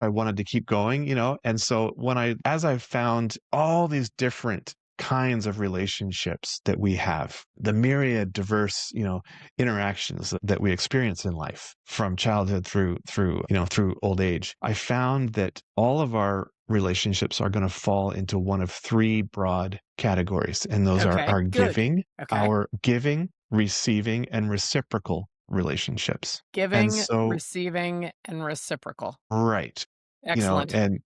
I wanted to keep going, and so as I've found all these different kinds of relationships that we have, the myriad diverse, interactions that we experience in life from childhood through old age, I found that all of our relationships are going to fall into one of three broad categories. And those are Okay, good. Okay. our giving, receiving, and reciprocal relationships. And Giving, so, receiving, and reciprocal. right. Excellent. And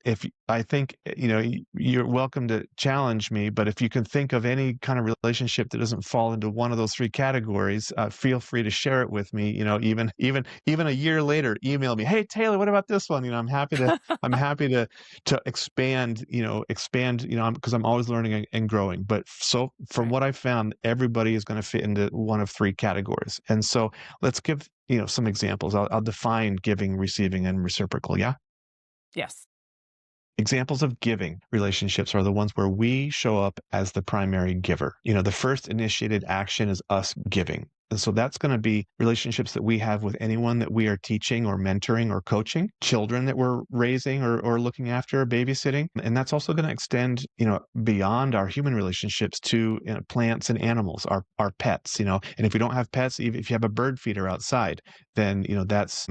I think, you're welcome to challenge me, but if you can think of any kind of relationship that doesn't fall into one of those three categories, feel free to share it with me. Even a year later, email me, "Hey Taylor, what about this one?" I'm happy to expand, because I'm always learning and growing. But so from Right. what I found, everybody is going to fit into one of three categories. And so let's give, some examples. I'll define giving, receiving, and reciprocal. Yeah. Yes. Examples of giving relationships are the ones where we show up as the primary giver. The first initiated action is us giving. And so that's going to be relationships that we have with anyone that we are teaching or mentoring or coaching, children that we're raising or looking after or babysitting. And that's also going to extend, beyond our human relationships to, plants and animals, our pets, and if we don't have pets, even if you have a bird feeder outside, then, that's,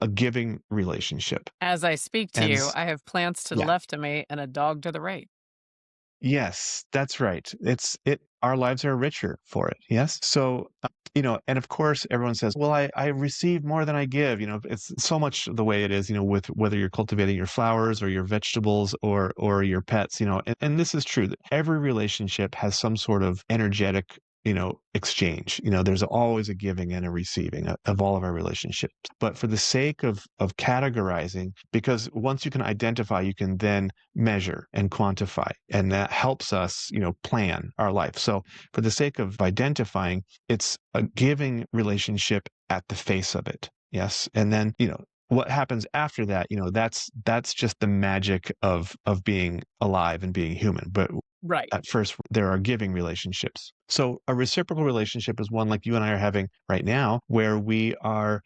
a giving relationship. As I speak to And you, I have plants to the yeah. left of me and a dog to the right. Yes, that's right. Our lives are richer for it. Yes. So, and of course, everyone says, well, I receive more than I give. It's so much the way it is, with whether you're cultivating your flowers or your vegetables or your pets, and this is true that every relationship has some sort of energetic, exchange. There's always a giving and a receiving of all of our relationships. But for the sake of categorizing, because once you can identify, you can then measure and quantify, and that helps us plan our life. So for the sake of identifying, it's a giving relationship at the face of it. Yes. And then what happens after that, that's just the magic of being alive and being human. But Right. at first, there are giving relationships. So a reciprocal relationship is one like you and I are having right now, where we are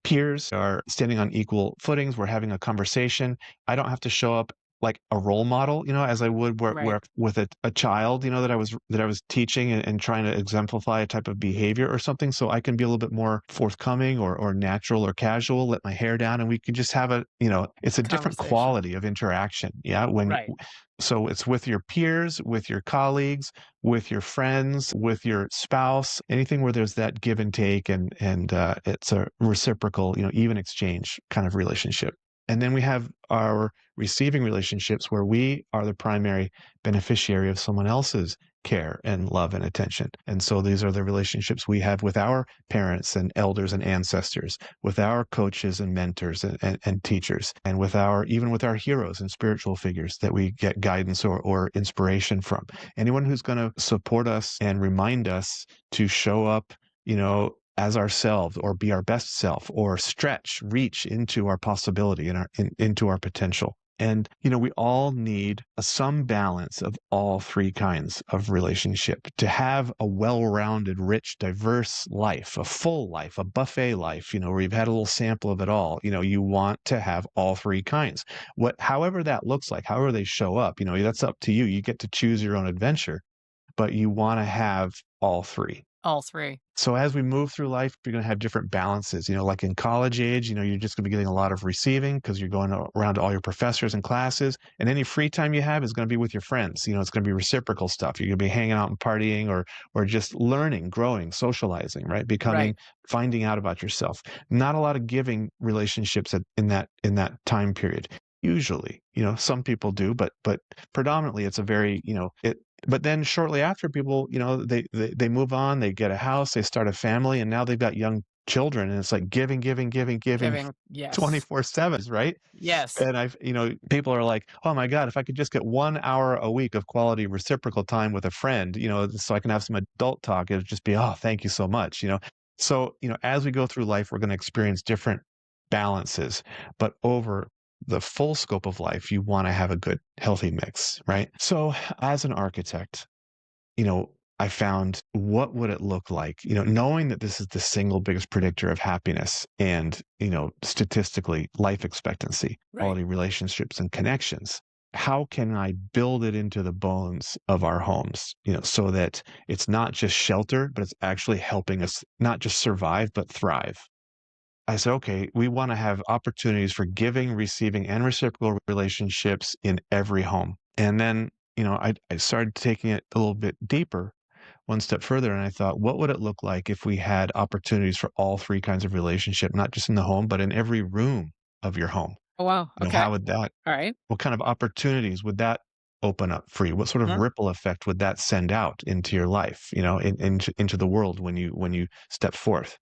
peers, are standing on equal footings. We're having a conversation. I don't have to show up like a role model, as I would Right. where with a child, that I was teaching and trying to exemplify a type of behavior or something. So I can be a little bit more forthcoming or natural or casual, let my hair down, and we can just have it's a different Conversation. quality of interaction. Yeah. Right. So it's with your peers, with your colleagues, with your friends, with your spouse, anything where there's that give and take, and it's a reciprocal, even exchange kind of relationship. And then we have our receiving relationships where we are the primary beneficiary of someone else's care and love and attention. And so these are the relationships we have with our parents and elders and ancestors, with our coaches and mentors and teachers, and even with our heroes and spiritual figures that we get guidance or inspiration from. Anyone who's going to support us and remind us to show up, as ourselves, or be our best self, or reach into our possibility and into our potential. And, we all need some balance of all three kinds of relationship to have a well-rounded, rich, diverse life, a full life, a buffet life, where you've had a little sample of it all. You want to have all three kinds. However that looks like, however they show up, that's up to you. You get to choose your own adventure, but you want to have all three. All three. So as we move through life, you're going to have different balances. Like in college age, you're just going to be getting a lot of receiving because you're going around to all your professors and classes. And any free time you have is going to be with your friends. It's going to be reciprocal stuff. You're going to be hanging out and partying, or just learning, growing, socializing, right? Right. Finding out about yourself. Not a lot of giving relationships in that time period. Usually, some people do, but predominantly it's a very, but then shortly after, people, they move on, they get a house, they start a family, and now they've got young children, and it's like giving, giving, giving, giving Giving. Yes. 24/7, right? Yes. And people are like, "Oh my God, if I could just get 1 hour a week of quality reciprocal time with a friend, so I can have some adult talk, it'd just be, oh, thank you so much." So, as we go through life, we're going to experience different balances, but over the full scope of life, you want to have a good, healthy mix, right? So, as an architect, you know, I found what would it look like, knowing that this is the single biggest predictor of happiness and, statistically life expectancy, Right. quality relationships and connections. How can I build it into the bones of our homes, so that it's not just shelter, but it's actually helping us not just survive, but thrive. I said, okay, we want to have opportunities for giving, receiving, and reciprocal relationships in every home. And then, I started taking it a little bit deeper, one step further, and I thought, what would it look like if we had opportunities for all three kinds of relationship, not just in the home, but in every room of your home? Oh, wow. Okay. How would that All right. what kind of opportunities would that open up for you? What sort of Uh-huh. ripple effect would that send out into your life, into the world when you step forth?